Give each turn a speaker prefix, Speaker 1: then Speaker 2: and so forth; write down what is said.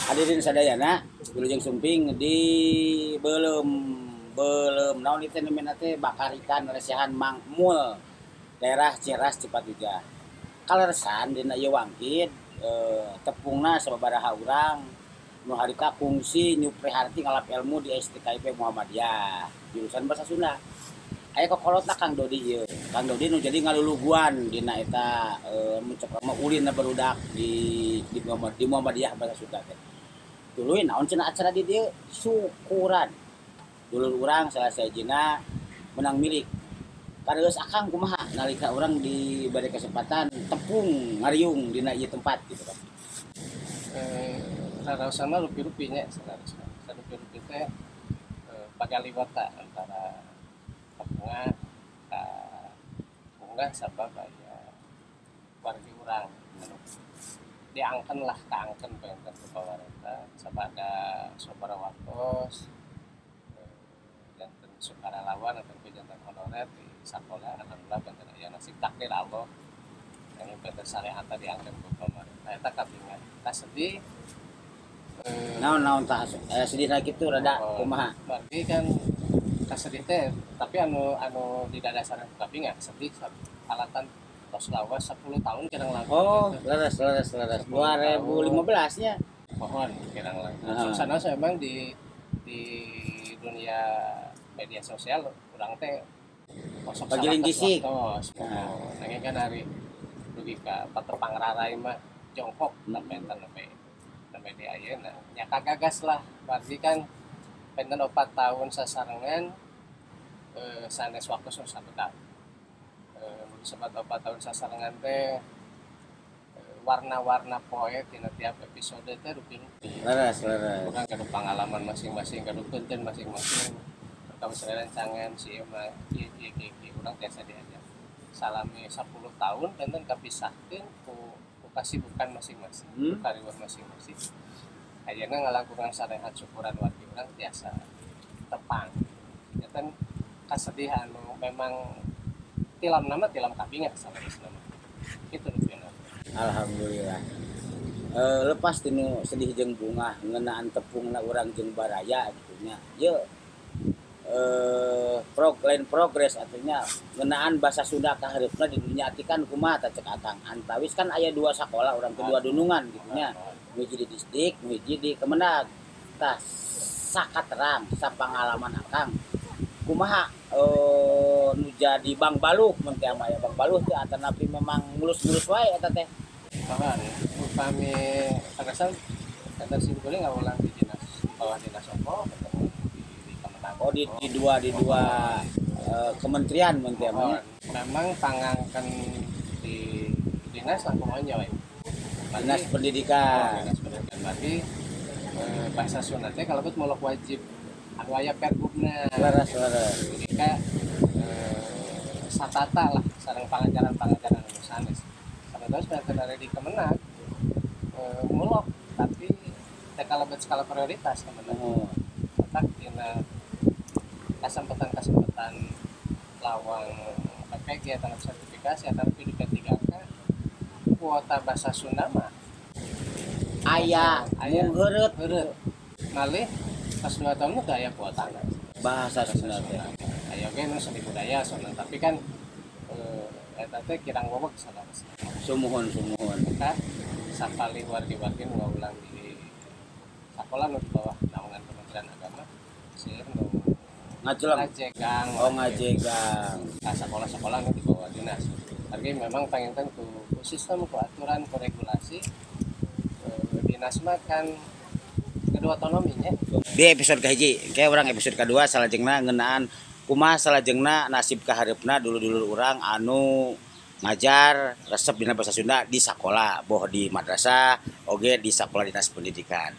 Speaker 1: Hadirin sadayana, Wilujeng Sumping di belum naon itu namanya teh bakar ikan resehan mangmul daerah Ciras Cipatujah. Kaleresan dina ieu wangkid tepungna sababaraha urang nu harita kungsi nyupreharti ngalap ilmu di STKIP Muhammadiyah jurusan Bahasa Sunda. Aya kokolotna Kang Dodi ieu. Kang Dodi nu jadi ngaluluguan dina eta mencoba ulin barudak di Muhammadiyah Bahasa Sunda teh. Duluin naon cenah acara di dieu syukuran. Dulur urang salah sajina menang milik. Kareus akang kumaha nalika urang diberi kesempatan tepung ngariung dina ieu tempat gitu kan.
Speaker 2: Raraosana rupi-rupi nya rupi-rupi teh pagaliwata antara tepungan bunga sabab aya wargi urang diangken lah kaangken penten ku pawarenta sabada sabara wartos janten sukarelawan atau janten honorer di sakola alhamdulillah penten aya nasib takdir Allah yang penten syariat diangken ku pawarenta eta kapingan kasedih
Speaker 1: Naon tah sedihna kitu rada kumaha.
Speaker 2: Berarti kan kasedih teh tapi anu di dadasaran kapingan sedih alatan tos lawas 10 tahun kirang langkung.
Speaker 1: Oh, leres 2015 nya.
Speaker 2: Pohon kirang langkung. Suasana memang di dunia media sosial urang teh kosok
Speaker 1: pagiling gisik.
Speaker 2: Nanging kan hari dugi ka patepang rarai mah jongkok penten media ayeuna nya kagagas lah berarti kan penten 4 tahun sasarengan sanes waktu sabeda sebat 4 tahun sasarengan teh warna-warna poe tina tiap episode teh rupi-rupi
Speaker 1: Leres
Speaker 2: urang kadu pengalaman masing-masing kadu konten masing-masing pertama serencangan si mah ieu urang tiasa diajar salami 10 tahun penten kapisahkeun ku kasibukan masing-masing, kariwah masing-masing. Ayeuna ngalakukan sarehat syukuran wargi urang tiasa tepang. Ya kan kasedih anu memang tilam kapingan sanesna. Kitu rupina.
Speaker 1: Alhamdulillah. Lepas tinu sedih jeung bunga ngeunaan tepungna urang jeung baraya gitu nya. Ye lain progres atunya ngeunaan bahasa Sunda ka hareupna dinyatikan kumaha tah cek Akang. Antawis kan aya 2 sakola urang kedua dunungan gitu nya. Nu hiji di distrik, nu hiji di Kemenag. Tah sakaterang sapangalaman Akang. Kumaha nu jadi Bang Baluh mun teh aya Bang Baluh teh atanapi memang mulus-mulus wae eta teh.
Speaker 2: Kawan, upami kagasan kata simpulnya ngawulang di dinas bawah dinas opo
Speaker 1: Oh di dua kementerian mun teh
Speaker 2: memang pangangken di dinas langkung aja we.
Speaker 1: Dinas Pendidikan.
Speaker 2: Dinas Pendidikan berarti bahasa Sunda teh kalebet molok wajib anu aya pergubna.
Speaker 1: Leres.
Speaker 2: Jadi satata lah sareng pangajaran anu sanes. Terus dari di Kemenag mulok tapi teh kalebet skala prioritas Kemenag. Tak dina kesempatan lawang PPG atau sertifikasi atau P3K kuota bahasa Sunda mah
Speaker 1: aya mung heureut
Speaker 2: malih pas 2 tahun teh aya kuota
Speaker 1: bahasa Sunda teh.
Speaker 2: Aya ge nu seni budaya soalna tapi kan eta teh kirang wewek salah.
Speaker 1: Sumuhun.
Speaker 2: Kan sapali wargi-wargi nu ngaulang di sakola nu di bawah naungan Kementerian Agama sieun nu ngajegang. Nah, sekolah-sekolah nu di bawah dinas. Tapi memang panginten ku sistem, ku aturan, ku regulasi dinas mah kan kedua otonomi nya.
Speaker 1: Di episode kahiji, kayak orang episode kedua salajengna ngeunaan kumaha salajengna nasib kahareupna dulur-dulur urang anu ngajar resep dina bahasa Sunda di sakola, boh di madrasah, oge di sakola dinas pendidikan.